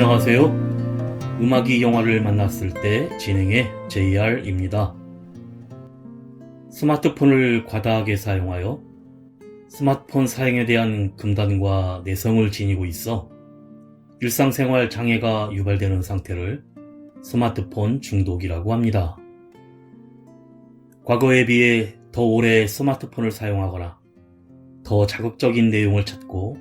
안녕하세요. 음악이 영화를 만났을 때 진행의 JR입니다. 스마트폰을 과다하게 사용하여 스마트폰 사용에 대한 금단과 내성을 지니고 있어 일상생활 장애가 유발되는 상태를 스마트폰 중독이라고 합니다. 과거에 비해 더 오래 스마트폰을 사용하거나 더 자극적인 내용을 찾고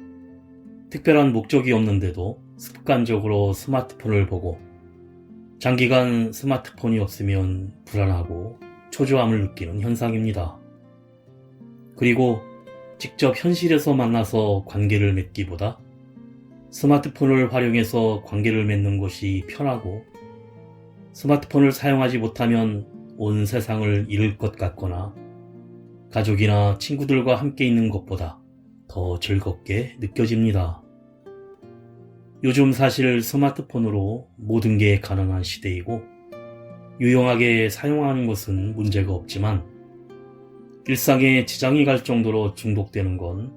특별한 목적이 없는데도 습관적으로 스마트폰을 보고 장기간 스마트폰이 없으면 불안하고 초조함을 느끼는 현상입니다. 그리고 직접 현실에서 만나서 관계를 맺기보다 스마트폰을 활용해서 관계를 맺는 것이 편하고 스마트폰을 사용하지 못하면 온 세상을 잃을 것 같거나 가족이나 친구들과 함께 있는 것보다 더 즐겁게 느껴집니다. 요즘 사실 스마트폰으로 모든 게 가능한 시대이고 유용하게 사용하는 것은 문제가 없지만 일상에 지장이 갈 정도로 중독되는 건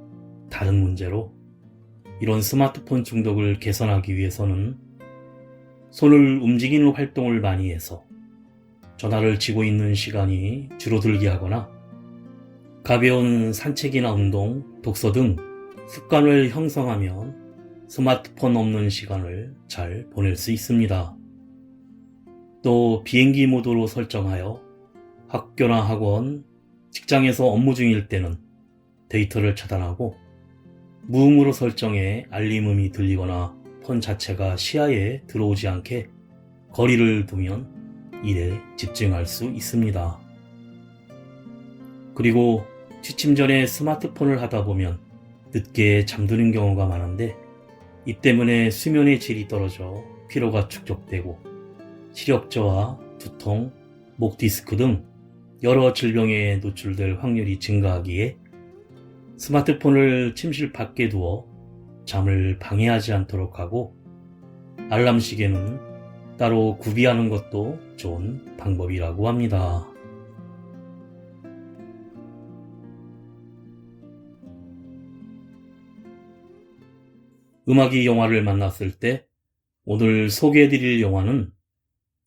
다른 문제로 이런 스마트폰 중독을 개선하기 위해서는 손을 움직이는 활동을 많이 해서 전화를 쥐고 있는 시간이 줄어들게 하거나 가벼운 산책이나 운동, 독서 등 습관을 형성하면 스마트폰 없는 시간을 잘 보낼 수 있습니다. 또 비행기 모드로 설정하여 학교나 학원, 직장에서 업무 중일 때는 데이터를 차단하고 무음으로 설정해 알림음이 들리거나 폰 자체가 시야에 들어오지 않게 거리를 두면 일에 집중할 수 있습니다. 그리고 취침 전에 스마트폰을 하다 보면 늦게 잠드는 경우가 많은데 이 때문에 수면의 질이 떨어져 피로가 축적되고 시력 저하, 두통, 목 디스크 등 여러 질병에 노출될 확률이 증가하기에 스마트폰을 침실 밖에 두어 잠을 방해하지 않도록 하고 알람 시계는 따로 구비하는 것도 좋은 방법이라고 합니다. 음악이 영화를 만났을 때 오늘 소개해드릴 영화는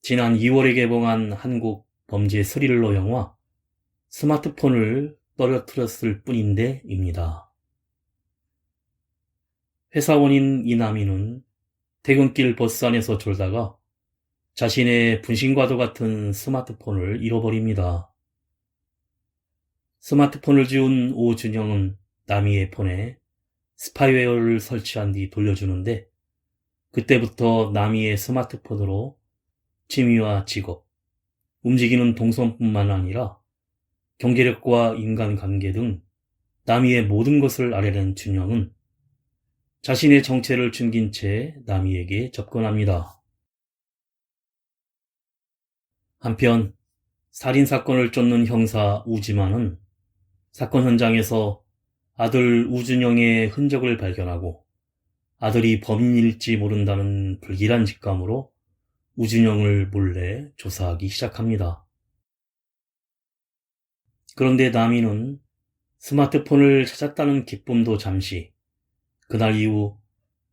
지난 2월에 개봉한 한국 범죄 스릴러 영화 스마트폰을 떨어뜨렸을 뿐인데 입니다. 회사원인 이남희는 퇴근길 버스 안에서 졸다가 자신의 분신과도 같은 스마트폰을 잃어버립니다. 스마트폰을 지운 오준영은 남희의 폰에 스파이웨어를 설치한 뒤 돌려주는데 그때부터 남희의 스마트폰으로 취미와 직업, 움직이는 동선뿐만 아니라 경제력과 인간관계 등 남희의 모든 것을 알아낸 준영은 자신의 정체를 숨긴 채 남희에게 접근합니다. 한편 살인사건을 쫓는 형사 우지만은 사건 현장에서 아들 우준영의 흔적을 발견하고 아들이 범인일지 모른다는 불길한 직감으로 우준영을 몰래 조사하기 시작합니다. 그런데 남희는 스마트폰을 찾았다는 기쁨도 잠시, 그날 이후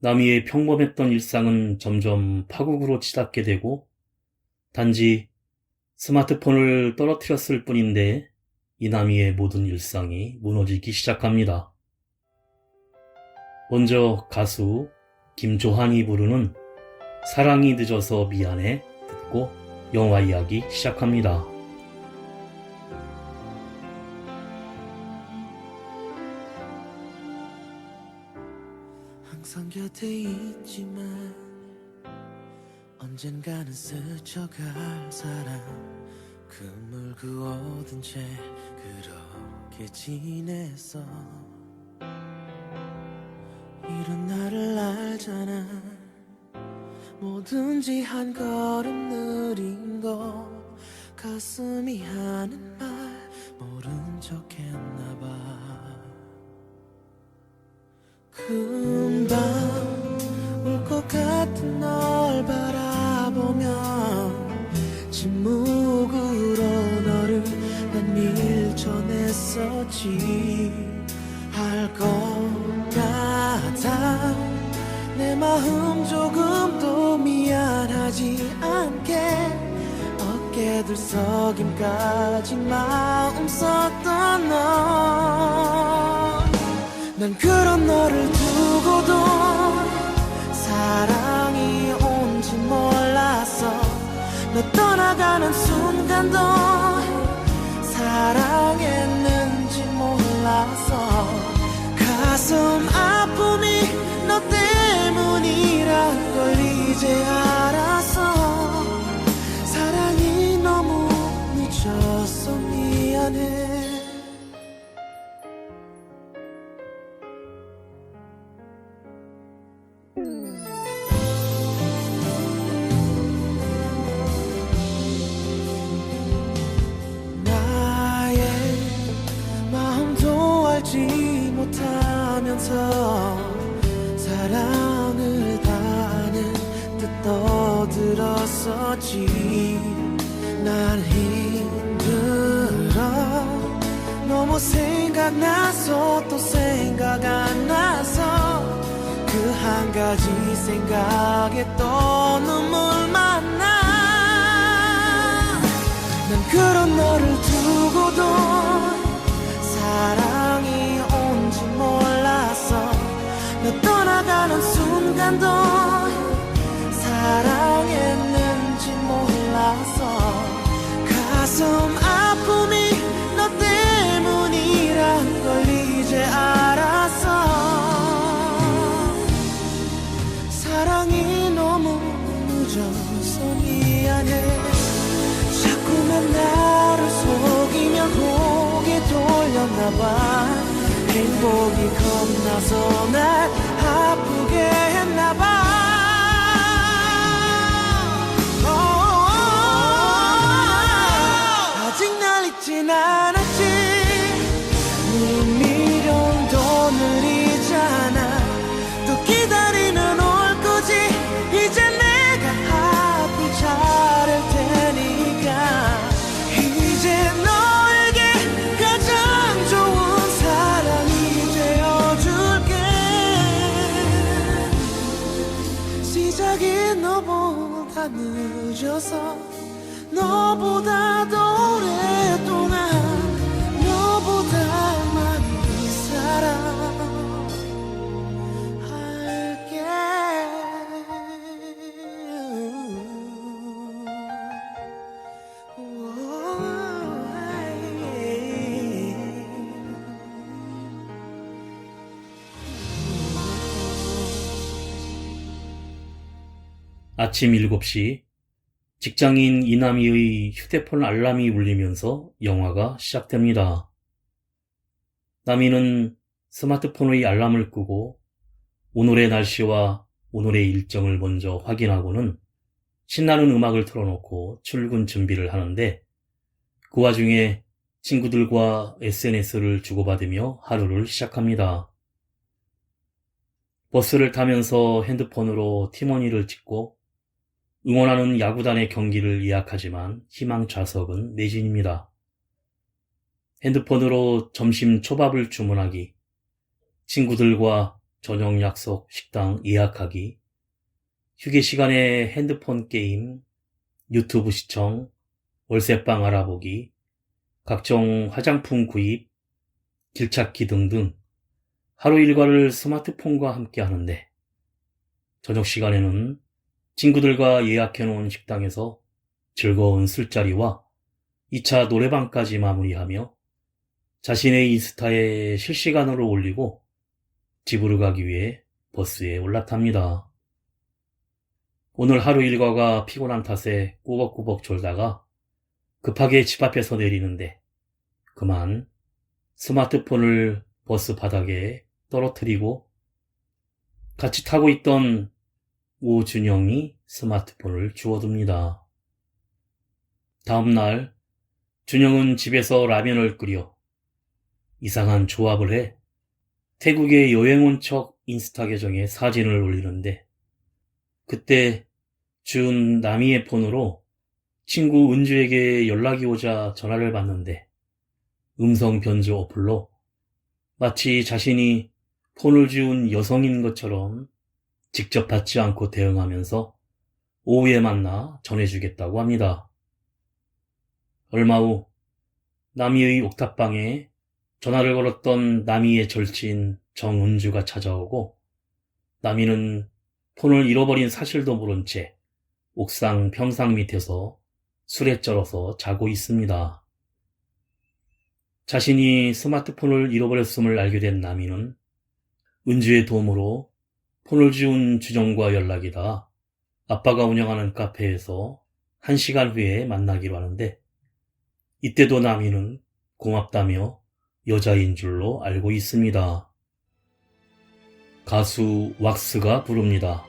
남희의 평범했던 일상은 점점 파국으로 치닫게 되고 단지 스마트폰을 떨어뜨렸을 뿐인데 이남희의 모든 일상이 무너지기 시작합니다. 먼저 가수 김조한이 부르는 사랑이 늦어서 미안해 듣고 영화 이야기 시작합니다. 항상 곁에 있지만 언젠가는 스쳐갈 사람 그물 그어둔 채 그렇게 지냈어. 이런 나를 알잖아. 뭐든지 한 걸음 느린 거 가슴이 하는 말 모른 척 했나봐. 금방 올 것 같은 널 바라보면 침묵으로 너를 난 밀쳐냈었지. 할 것 같아 내 마음 조금도 미안하지 않게 어깨 들썩임까지 마음 썼던 너. 난 그런 너를 두고도 사랑이 온지 몰랐어. 너 떠나가는 순간도 사랑했는지 몰랐어. 가슴 아픔이 너 때문이란 걸 이제 알았어. 사랑이 너무 늦었어. 미안해. 나의 마음도 알지 못하면서 사랑을 다하는 듯 떠들었었지. 난 힘들어. 너무 생각나서 또 생각 안 나서 그 한 가지 생각에 또 눈물만 나. 난 그런 너를 두고도 사랑이 온지 몰랐어. 너 떠나가는 순간도 사랑했는지 몰랐어. 가슴 아픔이 너 때문이란 걸 이제 알았어. 사랑이 너무 늦어서 미안해. 자꾸만 나를 속이며 고개 돌렸나봐. 행복이 겁나서 날 아프게 했나봐. 아직 날 잊진 않았지. 네 미련도 느리잖아. 또 기다리면 올 거지. 이제 내가 앞을 자를 테니까. 이제 너에게 가장 좋은 사랑이 되어줄게. 시작이 너보다 늦어서 너보다 더 오랫동안 너보다 많이 사랑할게. 아침 7시 직장인 이남희의 휴대폰 알람이 울리면서 영화가 시작됩니다. 남희는 스마트폰의 알람을 끄고 오늘의 날씨와 오늘의 일정을 먼저 확인하고는 신나는 음악을 틀어놓고 출근 준비를 하는데, 그 와중에 친구들과 SNS를 주고받으며 하루를 시작합니다. 버스를 타면서 핸드폰으로 팀원이를 찍고 응원하는 야구단의 경기를 예약하지만 희망 좌석은 매진입니다. 핸드폰으로 점심 초밥을 주문하기, 친구들과 저녁 약속 식당 예약하기, 휴게 시간에 핸드폰 게임, 유튜브 시청, 월세방 알아보기, 각종 화장품 구입, 길 찾기 등등 하루 일과를 스마트폰과 함께 하는데, 저녁 시간에는 친구들과 예약해놓은 식당에서 즐거운 술자리와 2차 노래방까지 마무리하며 자신의 인스타에 실시간으로 올리고 집으로 가기 위해 버스에 올라탑니다. 오늘 하루 일과가 피곤한 탓에 꾸벅꾸벅 졸다가 급하게 집 앞에서 내리는데 그만 스마트폰을 버스 바닥에 떨어뜨리고 같이 타고 있던 오준영이 스마트폰을 주워둡니다. 다음날 준영은 집에서 라면을 끓여 이상한 조합을 해 태국에 여행 온 척 인스타 계정에 사진을 올리는데, 그때 준 남이의 폰으로 친구 은주에게 연락이 오자 전화를 받는데 음성 변조 어플로 마치 자신이 폰을 지운 여성인 것처럼 직접 받지 않고 대응하면서 오후에 만나 전해주겠다고 합니다. 얼마 후 남이의 옥탑방에 전화를 걸었던 남이의 절친 정은주가 찾아오고 남이는 폰을 잃어버린 사실도 모른 채 옥상 평상 밑에서 술에 쩔어서 자고 있습니다. 자신이 스마트폰을 잃어버렸음을 알게 된 남이는 은주의 도움으로 폰을 지운 주정과 연락이 닿아 아빠가 운영하는 카페에서 1시간 후에 만나기로 하는데 이때도 남이는 고맙다며 여자인 줄로 알고 있습니다. 가수 왁스가 부릅니다.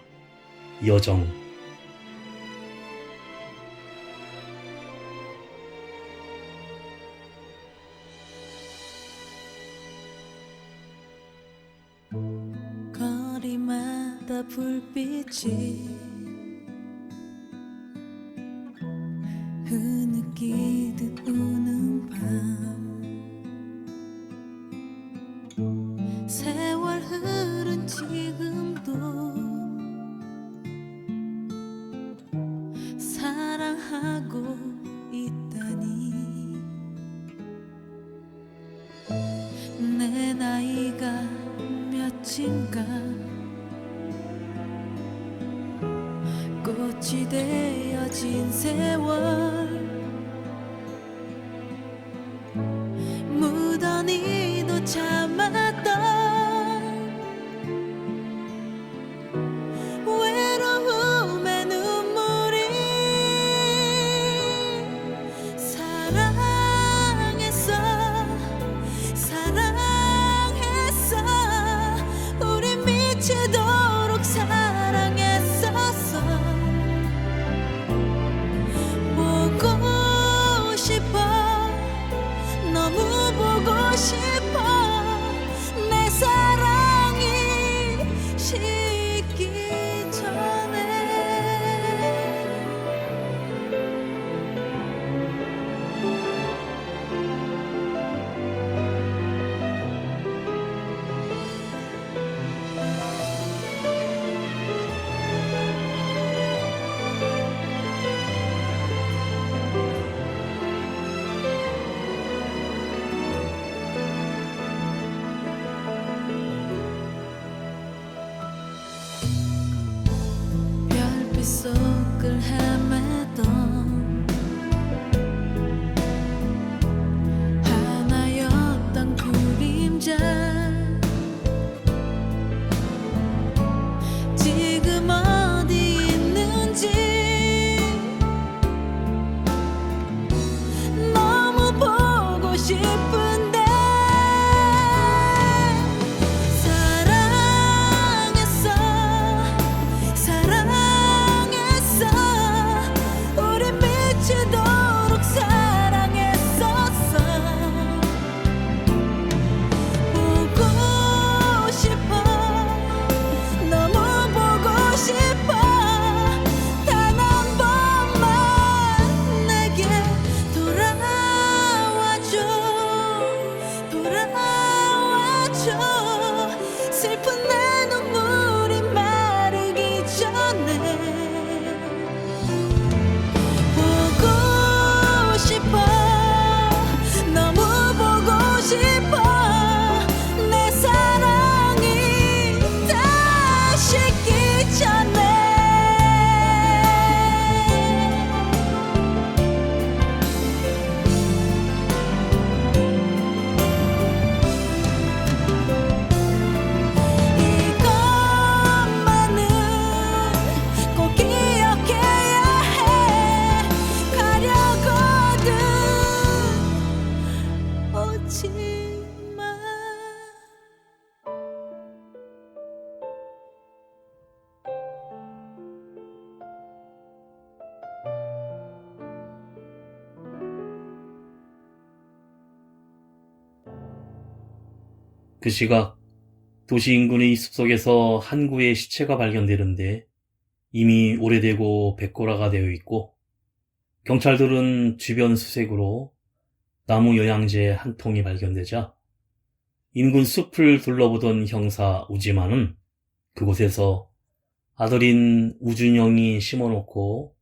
여정. 거리마다 불빛이 흐느끼듯 우는 밤 세월 흐른 지금도 사랑하고 있다니 내 나이가 몇인가 꽃이 되어진 세월 무던히도 참았던 외로움의 눈물이 사랑했어 사랑했어 우리 미치도록 사랑했었어 보고 싶어 너무 보고 싶어 내 사랑이 식기 전에 별빛 속을 헤매던 하나였던 그림자 지금 어디 있는지 너무 보고 싶은데 사랑했어 사랑했어 우리 미치도록 사랑했었어 보고 싶어 너무 보고 싶어 단 한 번만 내게 돌아와줘 돌아와줘 슬픈 내 눈물이 마르기 전에 보고 싶어 너무 보고 싶어 내 사랑이 다 식기 전에 이것만은 꼭 기억해야 해 가려거든 오지마 그 시각 도시 인근의 숲속에서 한 구의 시체가 발견되는데 이미 오래되고 백골화가 되어 있고 경찰들은 주변 수색으로 나무 영양제 한 통이 발견되자 인근 숲을 둘러보던 형사 우지만은 그곳에서 아들인 우준영이 심어놓고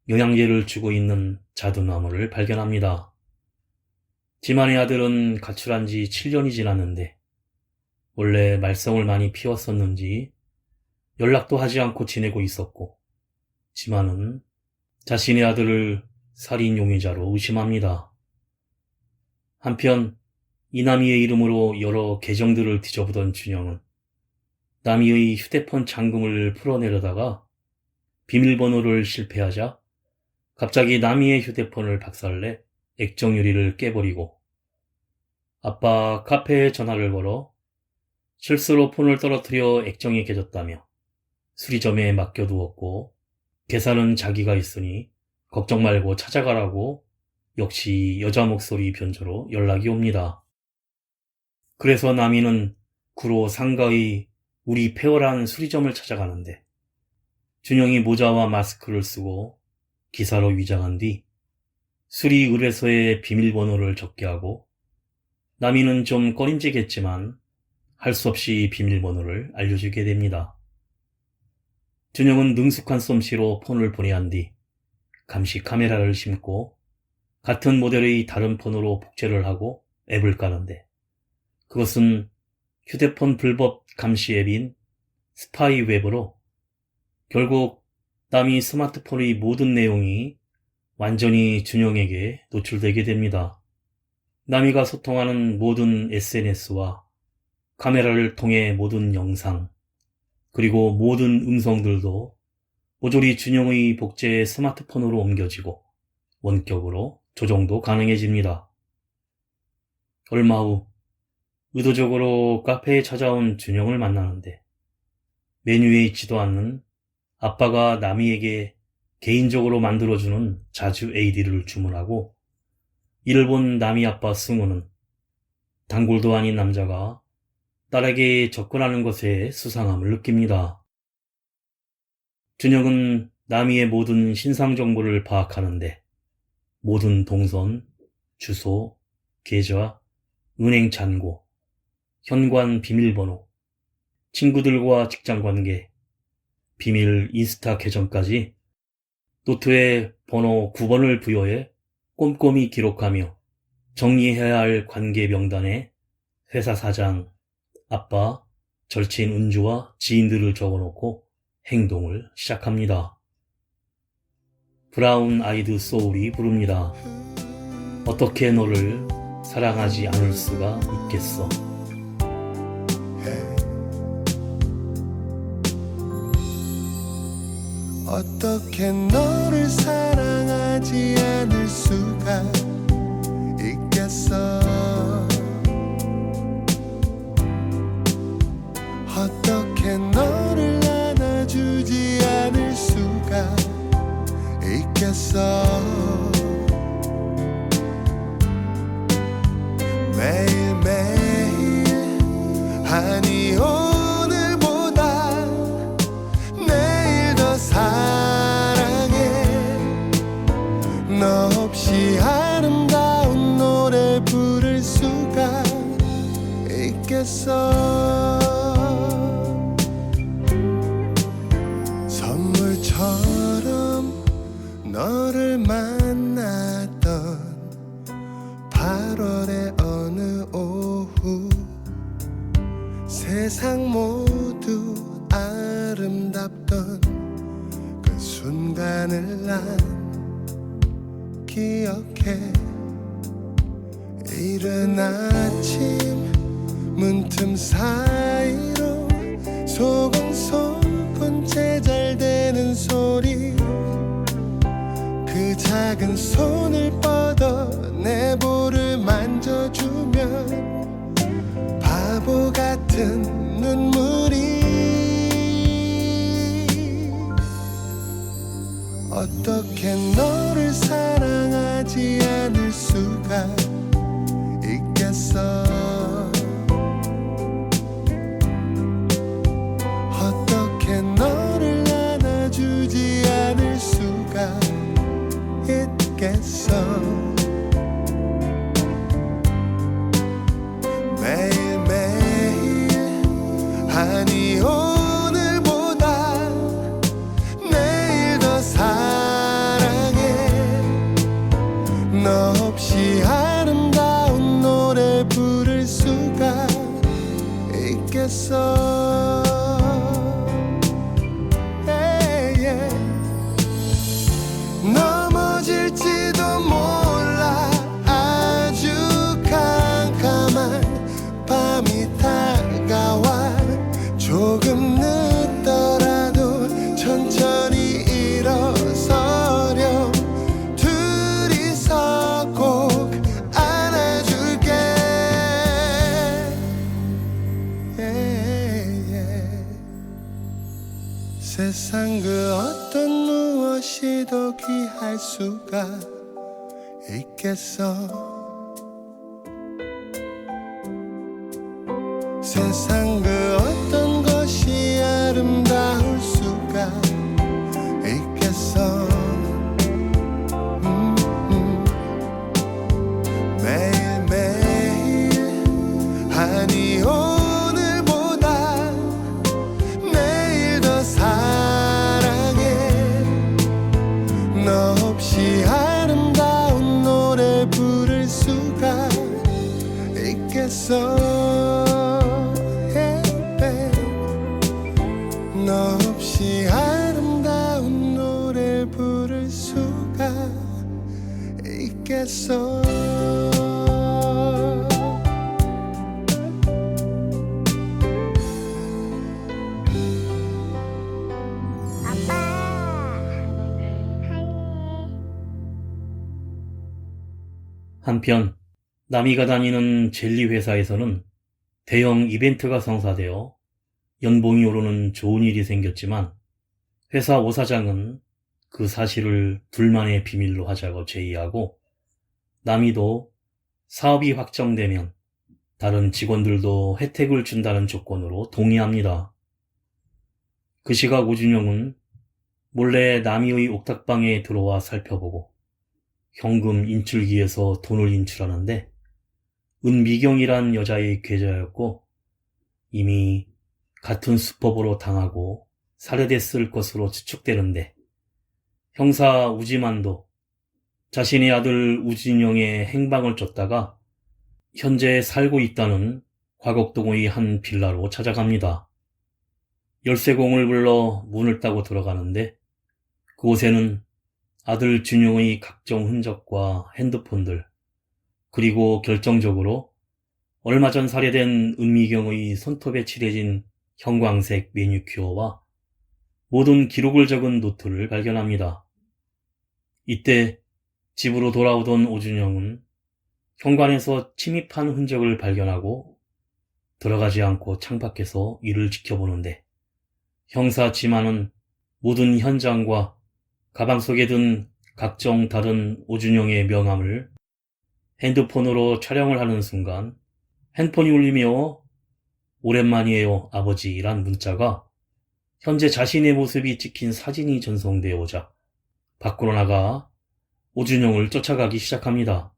영양제를 주고 있는 자두나무를 발견합니다. 지만의 아들은 가출한 지 7년이 지났는데 원래 말썽을 많이 피웠었는지 연락도 하지 않고 지내고 있었고, 지만은 자신의 아들을 살인 용의자로 의심합니다. 한편 이남이의 이름으로 여러 계정들을 뒤져보던 준영은 남이의 휴대폰 잠금을 풀어내려다가 비밀번호를 실패하자 갑자기 남이의 휴대폰을 박살내 액정 유리를 깨버리고 아빠 카페에 전화를 걸어 실수로 폰을 떨어뜨려 액정이 깨졌다며 수리점에 맡겨두었고 계산은 자기가 있으니 걱정 말고 찾아가라고 역시 여자 목소리 변조로 연락이 옵니다. 그래서 남이는 구로 상가의 우리 페어라는 수리점을 찾아가는데 준영이 모자와 마스크를 쓰고 기사로 위장한 뒤 수리 의뢰서에 비밀번호를 적게 하고 남이는 좀 꺼림직했지만 할 수 없이 비밀번호를 알려주게 됩니다. 준영은 능숙한 솜씨로 폰을 분해한 뒤 감시 카메라를 심고 같은 모델의 다른 폰으로 복제를 하고 앱을 까는데 그것은 휴대폰 불법 감시 앱인 스파이웹으로 결국 남이 스마트폰의 모든 내용이 완전히 준영에게 노출되게 됩니다. 남이가 소통하는 모든 SNS와 카메라를 통해 모든 영상, 그리고 모든 음성들도 모조리 준영의 복제 스마트폰으로 옮겨지고 원격으로 조정도 가능해집니다. 얼마 후 의도적으로 카페에 찾아온 준영을 만나는데 메뉴에 있지도 않는 아빠가 남이에게 개인적으로 만들어주는 자주 AD를 주문하고 이를 본 남이 아빠 승우는 단골도 아닌 남자가 딸에게 접근하는 것에 수상함을 느낍니다. 준영은 남이의 모든 신상 정보를 파악하는데 모든 동선, 주소, 계좌, 은행 잔고, 현관 비밀번호, 친구들과 직장관계, 비밀 인스타 계정까지 노트에 번호 9번을 부여해 꼼꼼히 기록하며 정리해야 할 관계 명단에 회사 사장, 아빠, 절친 은주와 지인들을 적어놓고 행동을 시작합니다. 브라운 아이드 소울이 부릅니다. 어떻게 너를 사랑하지 않을 수가 있겠어. 어떻게 너를 사랑하지 않을 수가 있겠어. 어떻게 너를 안아주지 않을 수가 있겠어. 매일매일 아니 오늘보다 내일 더 사랑해. 너 없이 아름다운 노래 부를 수가 있겠어. 선물처럼 너를 만났던 8월의 어느 오후 세상 모두 아름답던 그 순간을 난 기억해. 이른 아침 문틈 사이로 소근소근 제잘되는 소리, 그 작은 손을 뻗어 내 볼을 만져주면 바보 같은 눈물이. 어떻게 너를 사랑하지 않을 수가 있겠어. 어떻게 너를 안아주지 않을 수가 있겠어. 매일매일 아니 오늘보다 있겠어. 넘어질지도 몰라. 아주 캄캄한 밤이 다가와. 조금 늦더라도 천천히 일어서렴. 둘이서 꼭 안아줄게. 세상 그 어떤 무엇이 더 귀할 수가 있겠어. 세상 그 어떤 것이 아름다울 수가 있겠어. 매일매일 아니 오늘보다 매일 더 사랑해. 너 없이 아름다운 노래 부를 수가 있겠어. 너 없이 아름다운 노래 부를 수가 있겠어. 한편 남이가 다니는 젤리 회사에서는 대형 이벤트가 성사되어 연봉이 오르는 좋은 일이 생겼지만 회사 오사장은 그 사실을 둘만의 비밀로 하자고 제의하고 남이도 사업이 확정되면 다른 직원들도 혜택을 준다는 조건으로 동의합니다. 그 시각 오준영은 몰래 남이의 옥탑방에 들어와 살펴보고 현금 인출기에서 돈을 인출하는데 은미경이란 여자의 계좌였고 이미 같은 수법으로 당하고 살해됐을 것으로 추측되는데 형사 우지만도 자신의 아들 우진영의 행방을 쫓다가 현재 살고 있다는 화곡동의 한 빌라로 찾아갑니다. 열쇠공을 불러 문을 따고 들어가는데 그곳에는 아들 준용의 각종 흔적과 핸드폰들, 그리고 결정적으로 얼마 전 살해된 은미경의 손톱에 칠해진 형광색 매니큐어와 모든 기록을 적은 노트를 발견합니다. 이때 집으로 돌아오던 오준영은 현관에서 침입한 흔적을 발견하고 들어가지 않고 창밖에서 이를 지켜보는데 형사 지만은 모든 현장과 가방 속에 든 각종 다른 오준영의 명함을 핸드폰으로 촬영을 하는 순간 핸폰이 울리며 오랜만이에요 아버지란 문자가 현재 자신의 모습이 찍힌 사진이 전송되어 오자 밖으로 나가 오준영을 쫓아가기 시작합니다.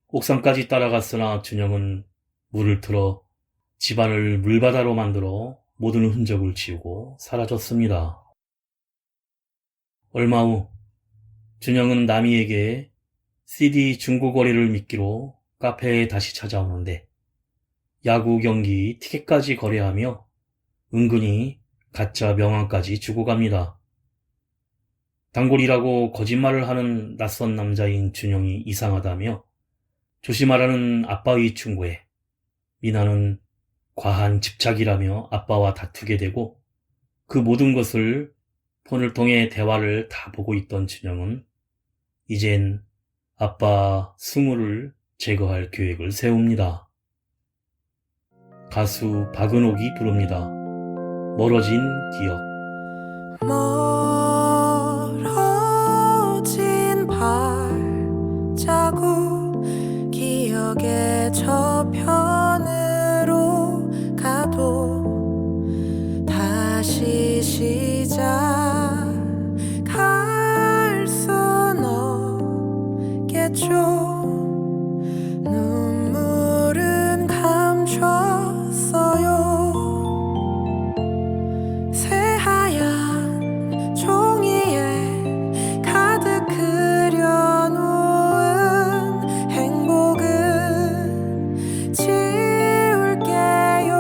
옥상까지 따라갔으나 준영은 물을 틀어 집안을 물바다로 만들어 모든 흔적을 지우고 사라졌습니다. 얼마 후 준영은 남이에게 CD 중고거래를 미끼로 카페에 다시 찾아오는데 야구 경기 티켓까지 거래하며 은근히 가짜 명함까지 주고 갑니다. 단골이라고 거짓말을 하는 낯선 남자인 준영이 이상하다며 조심하라는 아빠의 충고에 미나는 과한 집착이라며 아빠와 다투게 되고 그 모든 것을 폰을 통해 대화를 다 보고 있던 준영은 이젠 아빠 승우를 제거할 계획을 세웁니다. 가수 박은옥이 부릅니다. 멀어진 기억. 멀어진 발자국 기억의 저편으로 가도 다시 시작할 순 없겠죠. 눈물은 감췄어요. 새하얀 종이에 가득 그려놓은 행복은 지울게요.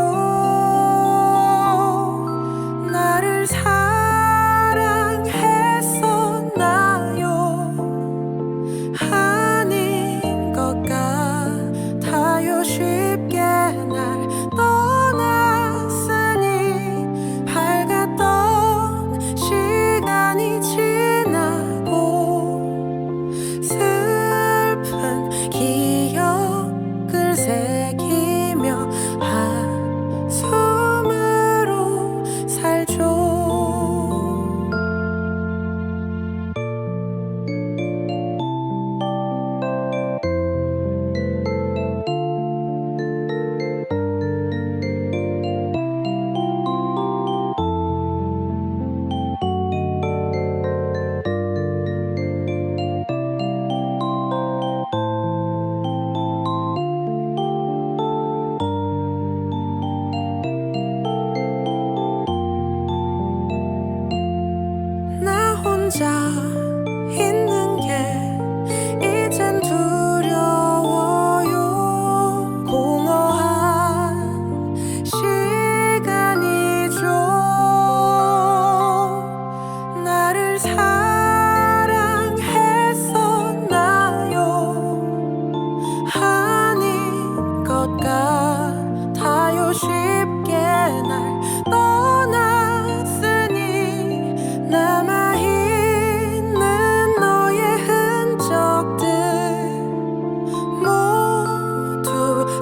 혼자 있는 게 이젠 두려워요. 공허한 시간이죠. 나를 사랑했었나요? 아닌 것 같아요. 쉽게 날 떠났으니 남아있는 너의 흔적들 모두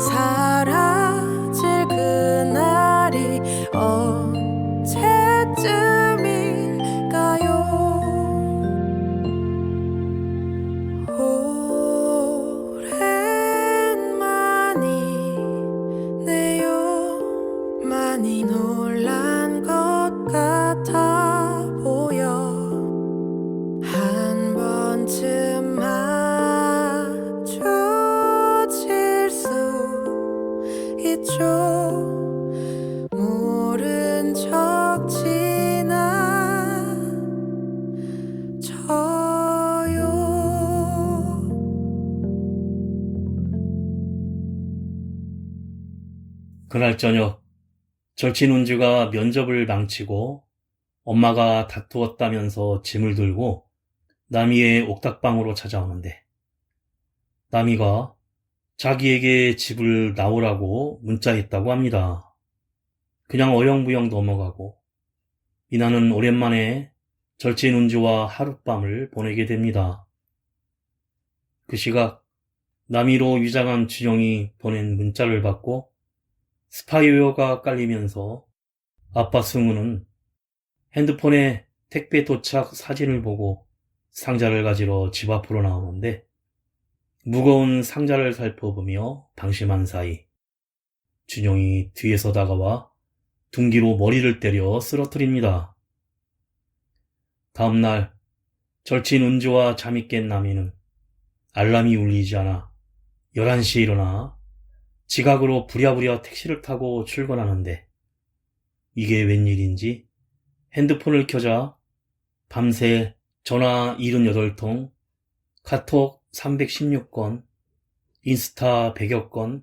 사라질 그날이 언제쯤일까요? 오랜만이네요. 많이 놀란 것 같아 보여. 한 번쯤 마주칠 수 있죠. 모른 척 지나쳐요. 그날 저녁 절친 운주가 면접을 망치고 엄마가 다투었다면서 짐을 들고 나미의 옥탑방으로 찾아오는데, 나미가 자기에게 집을 나오라고 문자했다고 합니다. 그냥 어영부영 넘어가고 이나는 오랜만에 절친 운주와 하룻밤을 보내게 됩니다. 그 시각 나미로 위장한 준영이 보낸 문자를 받고 스파이웨어가 깔리면서 아빠 승우는 핸드폰에 택배 도착 사진을 보고 상자를 가지러 집 앞으로 나오는데, 무거운 상자를 살펴보며 방심한 사이 준영이 뒤에서 다가와 둔기로 머리를 때려 쓰러뜨립니다. 다음날 절친 은주와 잠이 깬 나미는 알람이 울리지 않아 11시에 일어나 지각으로 부랴부랴 택시를 타고 출근하는데, 이게 웬일인지 핸드폰을 켜자 밤새 전화 78통, 카톡 316건, 인스타 100여 건,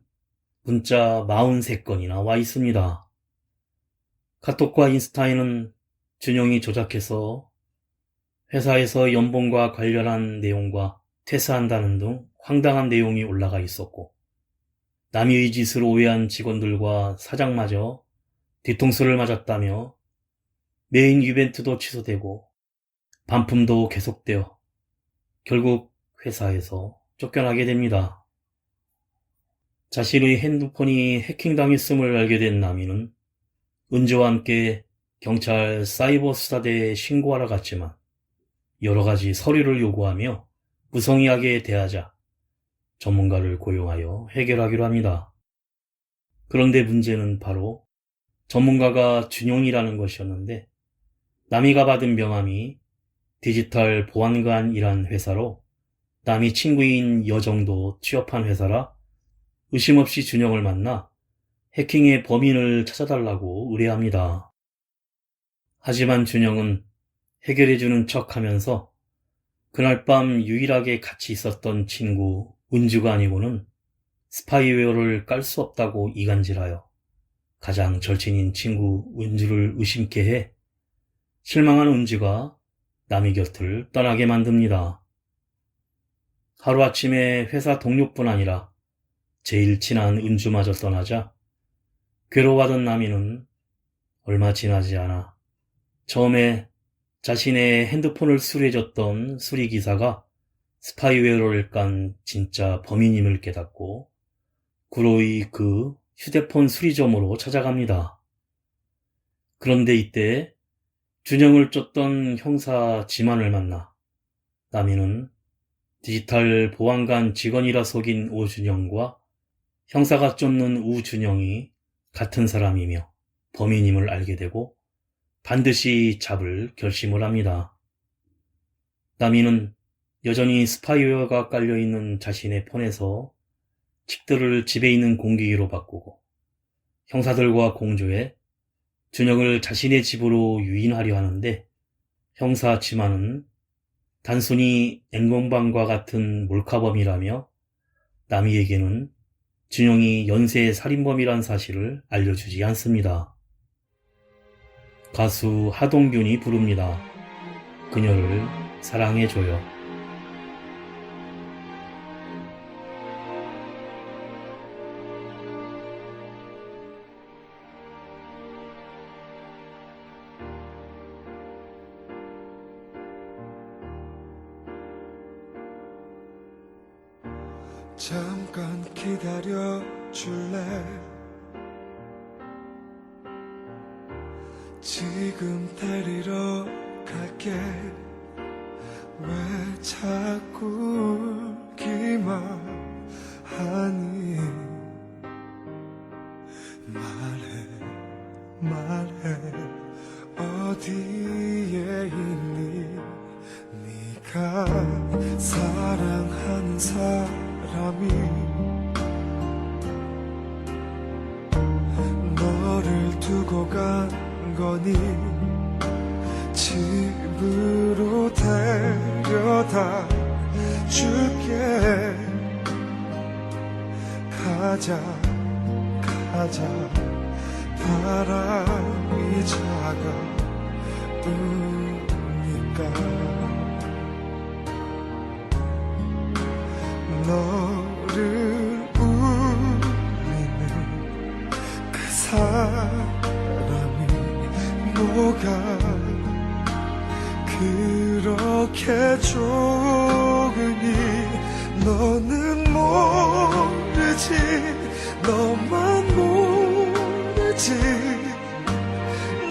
문자 43건이나 와 있습니다. 카톡과 인스타에는 준영이 조작해서 회사에서 연봉과 관련한 내용과 퇴사한다는 등 황당한 내용이 올라가 있었고, 남의 짓을 오해한 직원들과 사장마저 뒤통수를 맞았다며 메인 이벤트도 취소되고 반품도 계속되어 결국 회사에서 쫓겨나게 됩니다. 자신의 핸드폰이 해킹당했음을 알게 된 나미는 은주와 함께 경찰 사이버 수사대에 신고하러 갔지만 여러 가지 서류를 요구하며 무성의하게 대하자 전문가를 고용하여 해결하기로 합니다. 그런데 문제는 바로 전문가가 준용이라는 것이었는데, 나미가 받은 명함이 디지털 보안관이란 회사로 남이 친구인 여정도 취업한 회사라 의심 없이 준영을 만나 해킹의 범인을 찾아달라고 의뢰합니다. 하지만 준영은 해결해주는 척하면서 그날 밤 유일하게 같이 있었던 친구 은주가 아니고는 스파이웨어를 깔 수 없다고 이간질하여 가장 절친인 친구 은주를 의심케 해 실망한 은주가 남의 곁을 떠나게 만듭니다. 하루아침에 회사 동료뿐 아니라 제일 친한 은주마저 떠나자 괴로워하던 남이는 얼마 지나지 않아 처음에 자신의 핸드폰을 수리해줬던 수리기사가 스파이웨어를 깐 진짜 범인임을 깨닫고 구로의 그 휴대폰 수리점으로 찾아갑니다. 그런데 이때 준영을 쫓던 형사 지만을 만나 남이는 디지털 보안관 직원이라 속인 오준영과 형사가 쫓는 우준영이 같은 사람이며 범인임을 알게 되고 반드시 잡을 결심을 합니다. 남이는 여전히 스파이웨어가 깔려있는 자신의 폰에서 칩들을 집에 있는 공기기로 바꾸고 형사들과 공조해 준영을 자신의 집으로 유인하려 하는데, 형사 지만은 단순히 앵공방과 같은 몰카범이라며 남이에게는 준영이 연쇄 살인범이란 사실을 알려주지 않습니다. 가수 하동균이 부릅니다. 그녀를 사랑해줘요. 잠깐 기다려 줄래? 지금 데리러 갈게. 왜 자꾸 울기만 하니? 말해 어디에 있니? 네가 사랑하는 사람이 너를 두고 간 거니? 집으로 데려다 줄게. 가자 바람이 차가우니까. 너를 울리는 그 사람이 뭐가 그렇게 좋으니? 너는 모르지, 너만 모르지.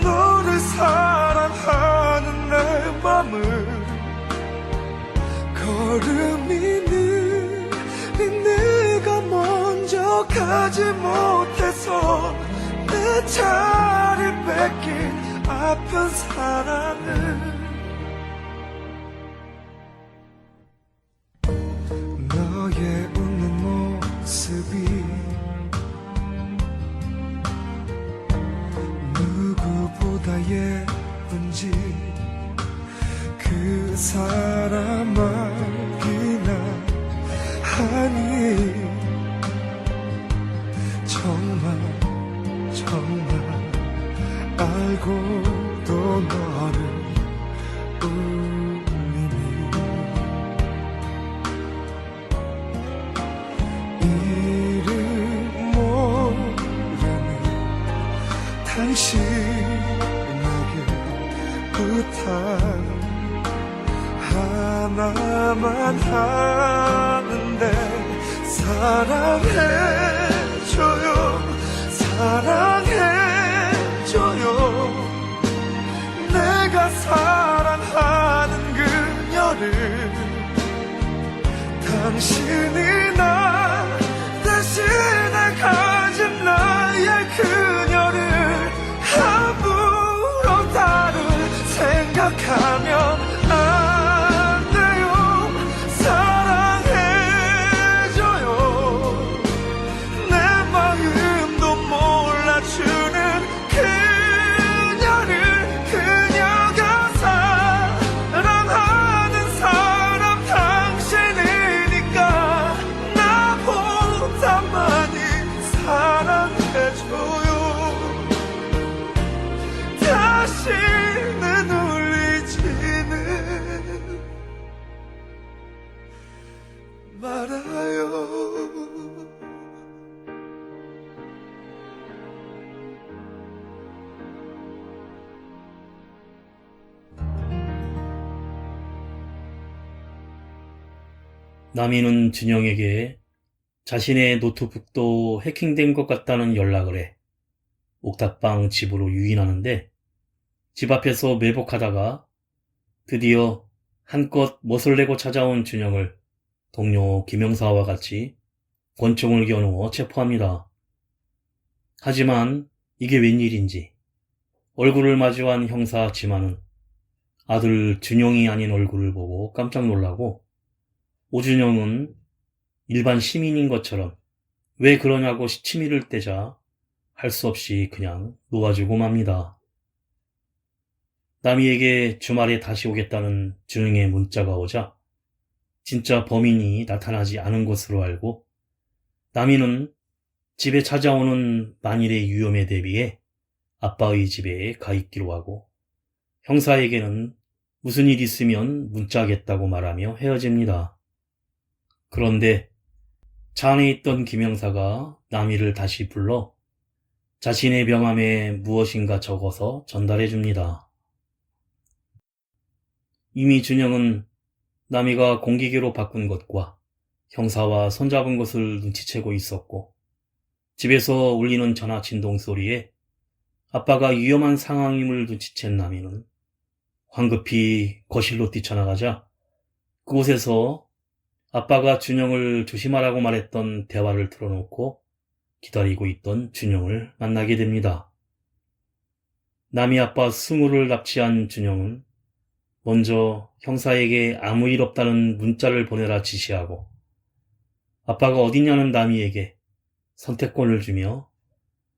너를 사랑하는 내 맘을 걸음이 느린 내가 먼저 가지 못해서 내 자리 뺏긴 아픈 사랑을. 너의 웃는 모습이 누구보다 예쁜지 그 사람 알기나 하니? 정말 알고도 너를 울리니? 이름 모르는 당신에게 부탁 하나만 하는데, 사랑해줘요. 내가 사랑하는 그녀를. 당신이 나 대신에 가진 나의 그녀를 함부로 다른 생각하면 안 돼요. 사랑해줘요. 내 마음도 몰라주는 그녀가 사랑하는 사람 당신이니까 나보다 많이 사랑해줘요. 다시는 울리지는 말아요. 남이는 준영에게 자신의 노트북도 해킹된 것 같다는 연락을 해 옥탑방 집으로 유인하는데, 집 앞에서 매복하다가 드디어 한껏 멋을 내고 찾아온 준영을 동료 김영사와 같이 권총을 겨누어 체포합니다. 하지만 이게 웬일인지 얼굴을 마주한 형사 지만은 아들 준영이 아닌 얼굴을 보고 깜짝 놀라고, 오준영은 일반 시민인 것처럼 왜 그러냐고 시치미를 떼자 할 수 없이 그냥 놓아주고 맙니다. 남이에게 주말에 다시 오겠다는 준영의 문자가 오자 진짜 범인이 나타나지 않은 것으로 알고 남이는 집에 찾아오는 만일의 위험에 대비해 아빠의 집에 가 있기로 하고 형사에게는 무슨 일 있으면 문자하겠다고 말하며 헤어집니다. 그런데 차 안에 있던 김 형사가 남이를 다시 불러 자신의 명함에 무엇인가 적어서 전달해 줍니다. 이미 준영은 남이가 공기계로 바꾼 것과 형사와 손잡은 것을 눈치채고 있었고 집에서 울리는 전화 진동 소리에 아빠가 위험한 상황임을 눈치챈 남이는 황급히 거실로 뛰쳐나가자 그곳에서 아빠가 준영을 조심하라고 말했던 대화를 틀어놓고 기다리고 있던 준영을 만나게 됩니다. 남이 아빠 승우를 납치한 준영은 먼저 형사에게 아무 일 없다는 문자를 보내라 지시하고 아빠가 어디냐는 남이에게 선택권을 주며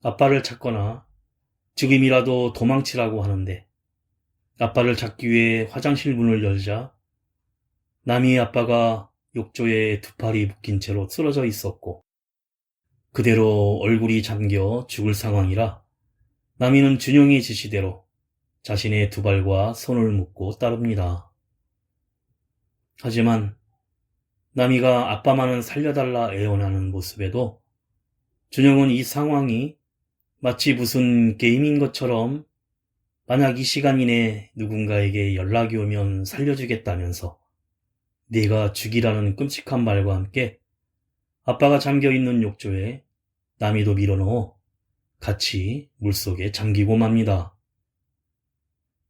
아빠를 찾거나 지금이라도 도망치라고 하는데 아빠를 찾기 위해 화장실 문을 열자 남이의 아빠가 욕조에 두 팔이 묶인 채로 쓰러져 있었고 그대로 얼굴이 잠겨 죽을 상황이라 남이는 준영의 지시대로 자신의 두 발과 손을 묶고 따릅니다. 하지만 남이가 아빠만은 살려달라 애원하는 모습에도 준영은 이 상황이 마치 무슨 게임인 것처럼 만약 이 시간 이내 누군가에게 연락이 오면 살려주겠다면서 네가 죽이라는 끔찍한 말과 함께 아빠가 잠겨있는 욕조에 남이도 밀어넣어 같이 물속에 잠기고 맙니다.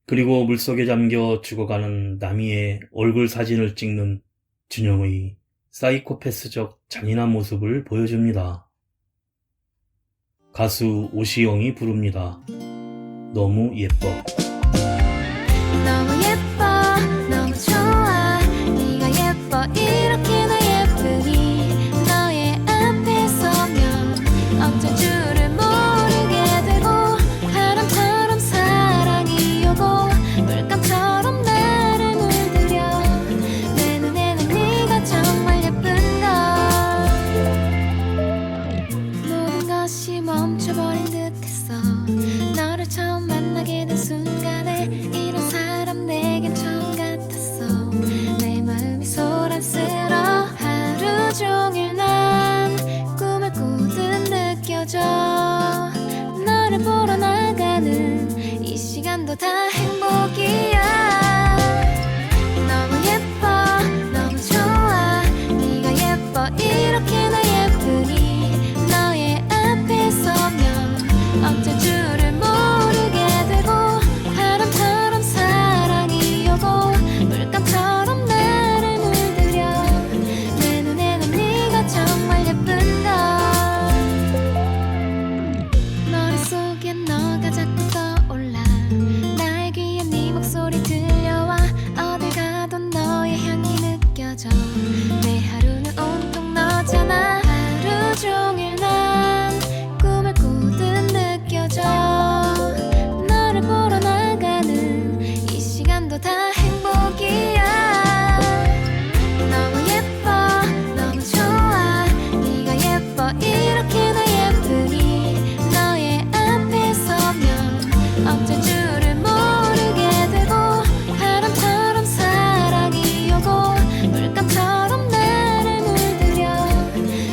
그리고 물속에 잠겨 죽어가는 남이의 얼굴 사진을 찍는 준영의 사이코패스적 잔인한 모습을 보여줍니다. 가수 오시영이 부릅니다. 너무 예뻐. 너무 예뻐 너무 좋아 네가 예뻐 이렇게나 예쁘니 너의 앞에 서면 어쩔 줄을 모르게 되고 바람처럼 사랑이 오고 물감처럼 나를 물들여 내 눈에는 네가 정말 예쁜걸 모든 것이 멈춰버린 듯했어 너를 처음 만나게 된 순간에 이런 사람 내겐 처음 같았어 내 마음이 소란스러 하루 종일 난 꿈을 꾸듯 느껴져 너를 보러 나가는 이 시간도 다 행복이야 너무 예뻐 너무 좋아 네가 예뻐 이렇게나 예쁘니 너의 앞에 서면 어쩔 줄을 모르게 되고 바람처럼 사랑이 오고 물감처럼 나를 물들여 내 눈에는 네가 정말 예쁜걸 머릿속에 너가 자꾸 떠올라 나의 귀에 네 목소리 들려와 어딜 가도 너의 향이 느껴져 내 하루는 온통 너잖아 하루 종일 난 꿈을 꾸듯 느껴져 너를 보러 나가는 이 시간도 다 행복이야 너무 예뻐 너무 좋아 네가 예뻐 이렇게나 예쁘니 너의 앞에 서면 어쩔 줄을 모르게 되고 바람처럼 사랑이 오고 물감처럼 나를 물들여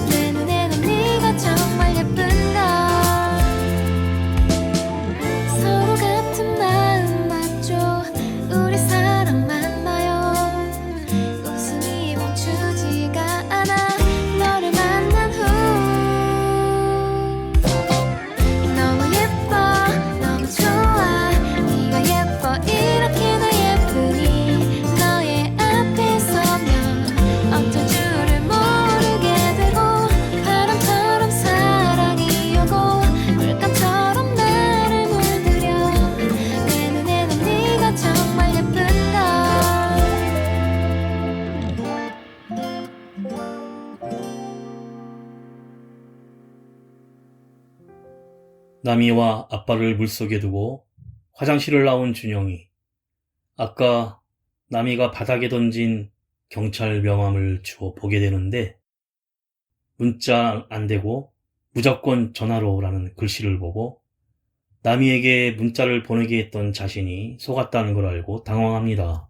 내 눈에는 네가 정말 예쁜걸 서로 같은 마음 맞죠 우리 사랑 만나요 웃음이 멈추지가 않아 너를 만난 후 너무 예뻐 너무 좋아 네가 예뻐 이렇게나 예쁘니 너의 앞에 서면 어쩔 줄을 모르게 되고 바람처럼 사랑이 오고 물감처럼 나를 물들여 내 눈에는 네가 정말 예쁜걸 남이와 아빠를 물속에 두고 화장실을 나온 준영이 아까 남이가 바닥에 던진 경찰 명함을 주워 보게 되는데 문자 안 되고 무조건 전화로라는 글씨를 보고 남이에게 문자를 보내게 했던 자신이 속았다는 걸 알고 당황합니다.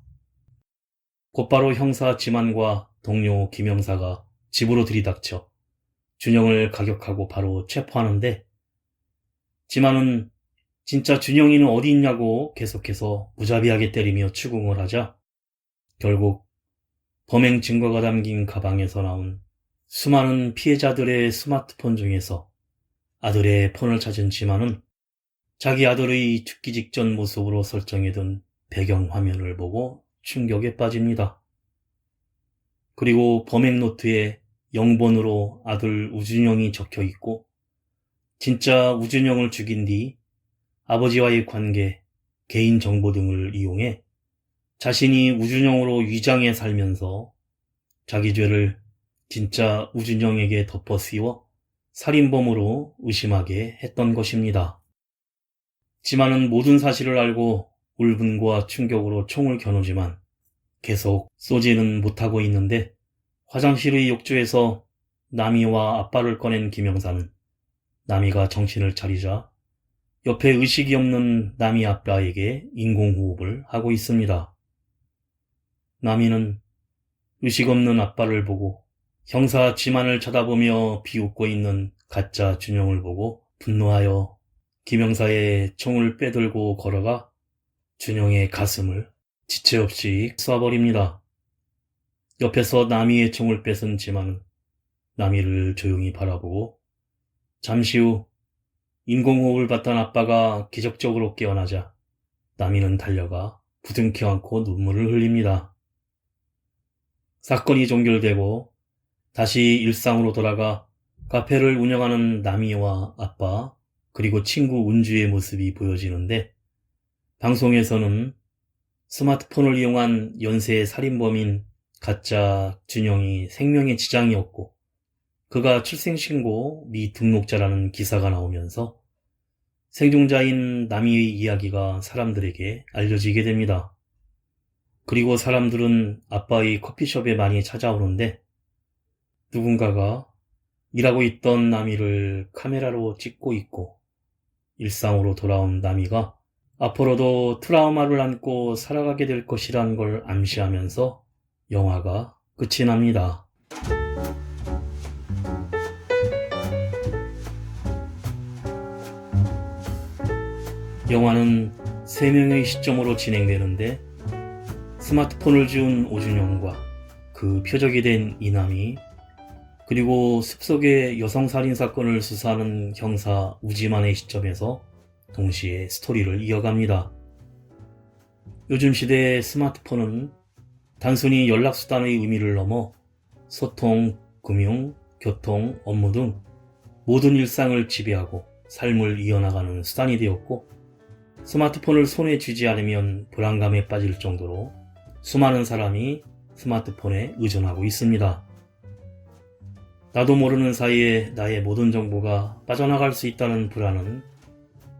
곧바로 형사 지만과 동료 김 형사가 집으로 들이닥쳐 준영을 가격하고 바로 체포하는데 지만은 진짜 준영이는 어디 있냐고 계속해서 무자비하게 때리며 추궁을 하자 결국 범행 증거가 담긴 가방에서 나온 수많은 피해자들의 스마트폰 중에서 아들의 폰을 찾은 지만은 자기 아들의 죽기 직전 모습으로 설정해둔 배경 화면을 보고 충격에 빠집니다. 그리고 범행 노트에 0번으로 아들 우준영이 적혀 있고 진짜 우준영을 죽인 뒤 아버지와의 관계, 개인정보 등을 이용해 자신이 우준영으로 위장해 살면서 자기 죄를 진짜 우준영에게 덮어 씌워 살인범으로 의심하게 했던 것입니다. 지만은 모든 사실을 알고 울분과 충격으로 총을 겨누지만 계속 쏘지는 못하고 있는데 화장실의 욕조에서 남이와 아빠를 꺼낸 김영사는 남이가 정신을 차리자 옆에 의식이 없는 남이 아빠에게 인공호흡을 하고 있습니다. 남이는 의식 없는 아빠를 보고 형사 지만을 쳐다보며 비웃고 있는 가짜 준영을 보고 분노하여 김형사의 총을 빼들고 걸어가 준영의 가슴을 지체 없이 쏴버립니다. 옆에서 남이의 총을 뺏은 지만은 남이를 조용히 바라보고 잠시 후 인공호흡을 받던 아빠가 기적적으로 깨어나자 남이는 달려가 부둥켜 안고 눈물을 흘립니다. 사건이 종결되고 다시 일상으로 돌아가 카페를 운영하는 남이와 아빠 그리고 친구 은주의 모습이 보여지는데 방송에서는 스마트폰을 이용한 연쇄 살인범인 가짜 준영이 생명에 지장이 없고 그가 출생신고 미등록자라는 기사가 나오면서 생존자인 남이의 이야기가 사람들에게 알려지게 됩니다. 그리고 사람들은 아빠의 커피숍에 많이 찾아오는데 누군가가 일하고 있던 남이를 카메라로 찍고 있고 일상으로 돌아온 남이가 앞으로도 트라우마를 안고 살아가게 될 것이란 걸 암시하면서 영화가 끝이 납니다. 영화는 3명의 시점으로 진행되는데 스마트폰을 지운 오준영과 그 표적이 된 이남이 그리고 숲속의 여성살인 사건을 수사하는 형사 우지만의 시점에서 동시에 스토리를 이어갑니다. 요즘 시대의 스마트폰은 단순히 연락수단의 의미를 넘어 소통, 금융, 교통, 업무 등 모든 일상을 지배하고 삶을 이어나가는 수단이 되었고 스마트폰을 손에 쥐지 않으면 불안감에 빠질 정도로 수많은 사람이 스마트폰에 의존하고 있습니다. 나도 모르는 사이에 나의 모든 정보가 빠져나갈 수 있다는 불안은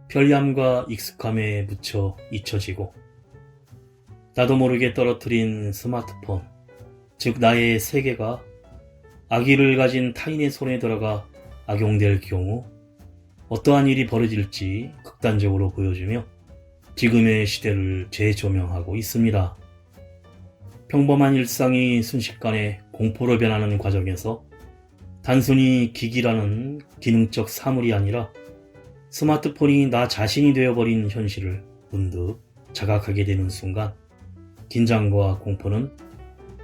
편리함과 익숙함에 묻혀 잊혀지고 나도 모르게 떨어뜨린 스마트폰, 즉 나의 세계가 악의를 가진 타인의 손에 들어가 악용될 경우 어떠한 일이 벌어질지 극단적으로 보여주며 지금의 시대를 재조명하고 있습니다. 평범한 일상이 순식간에 공포로 변하는 과정에서 단순히 기기라는 기능적 사물이 아니라 스마트폰이 나 자신이 되어버린 현실을 문득 자각하게 되는 순간 긴장과 공포는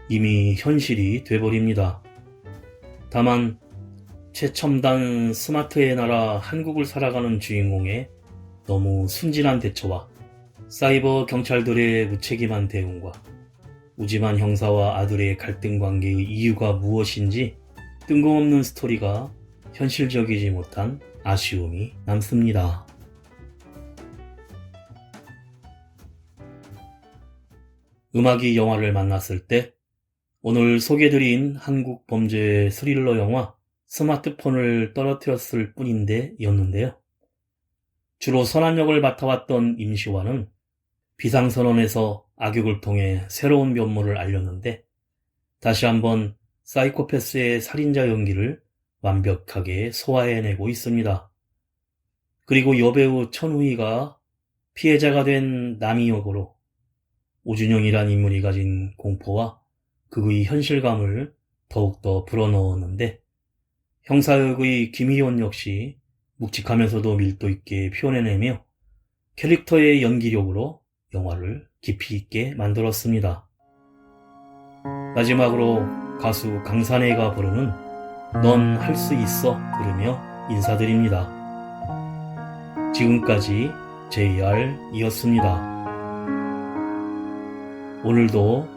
이미 현실이 돼버립니다. 다만 최첨단 스마트의 나라 한국을 살아가는 주인공의 너무 순진한 대처와 사이버 경찰들의 무책임한 대응과 우지만 형사와 아들의 갈등 관계의 이유가 무엇인지 뜬금없는 스토리가 현실적이지 못한 아쉬움이 남습니다. 음악이 영화를 만났을 때 오늘 소개드린 한국 범죄 스릴러 영화 스마트폰을 떨어뜨렸을 뿐인데 였는데요. 주로 선한 역을 맡아왔던 임시완은 비상선언에서 악역을 통해 새로운 면모를 알렸는데 다시 한번 사이코패스의 살인자 연기를 완벽하게 소화해내고 있습니다. 그리고 여배우 천우희가 피해자가 된 남이 역으로 오준영이란 인물이 가진 공포와 그의 현실감을 더욱더 불어넣었는데 형사역의 김희원 역시 묵직하면서도 밀도 있게 표현해내며 캐릭터의 연기력으로 영화를 깊이 있게 만들었습니다. 마지막으로 가수 강산혜가 부르는 넌 할 수 있어 들으며 인사드립니다. 지금까지 JR이었습니다. 오늘도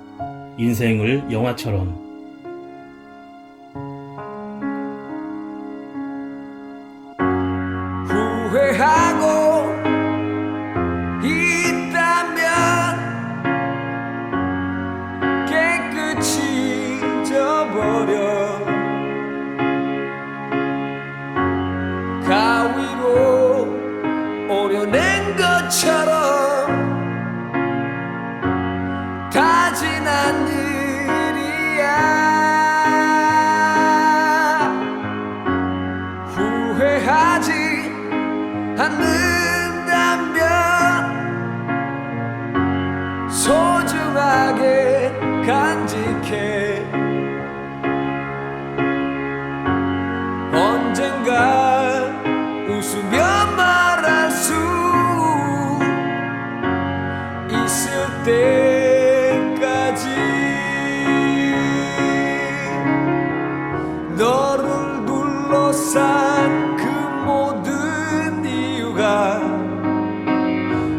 인생을 영화처럼 후회하고 있다면 깨끗이 잊어버려 가위로 오려낸 것처럼 다 지난 일이야. 후회하지 않는다면 소중하게 간직해. 언젠가 웃으며 말할 수 있을 때까지 너를 둘러싼 그 모든 이유가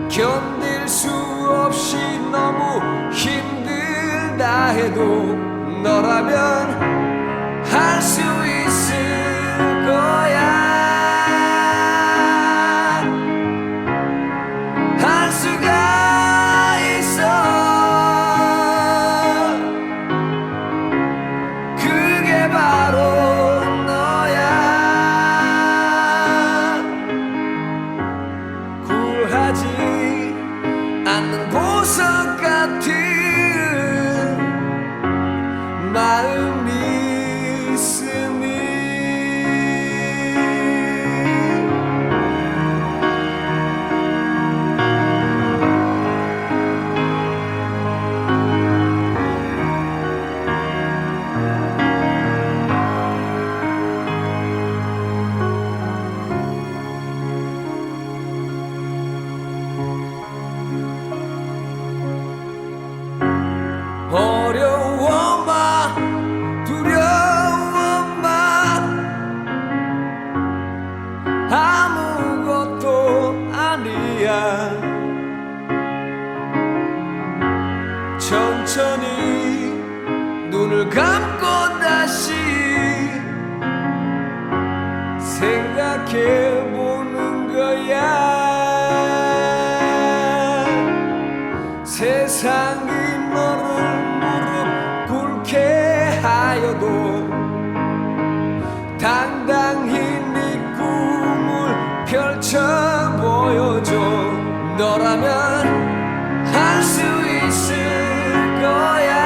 견딜 수 없이 너무 힘들다 해도 너라면 할 수 있을 거야. 할 수가 있어. 그게 바로 너야. 굴하지 않는 보석 같은 마음이 있으니 어려워 마 두려워 마 아무것도 아니야. 천천히 눈을 감고 다시 생각해보는 거야. 세상이 너를 무릎 꿇게 하여도 당당히 네 꿈을 펼쳐 보여줘. 너라면 할 수 있을 거야.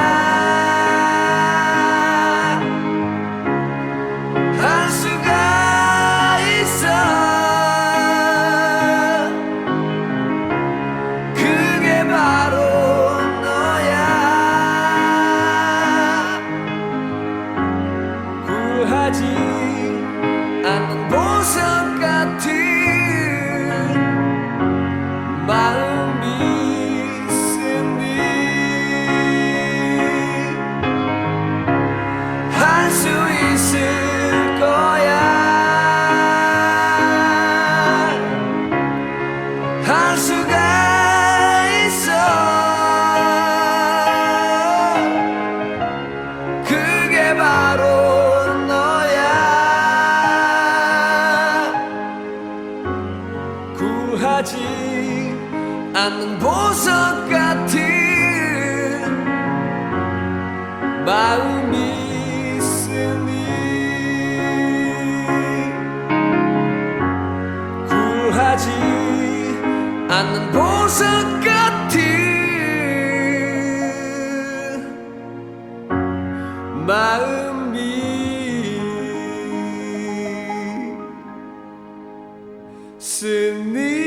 할 수가 있어. 그게 바로 너야. 굴하지 않는 보석 같은 마음이 있으니 할 수 있을 거야. 할 수가 있어. 그게 바로 너야. 굴하지 않는 보석 같은 마음이 있으니 굴하지 않는 보석 같은 是你。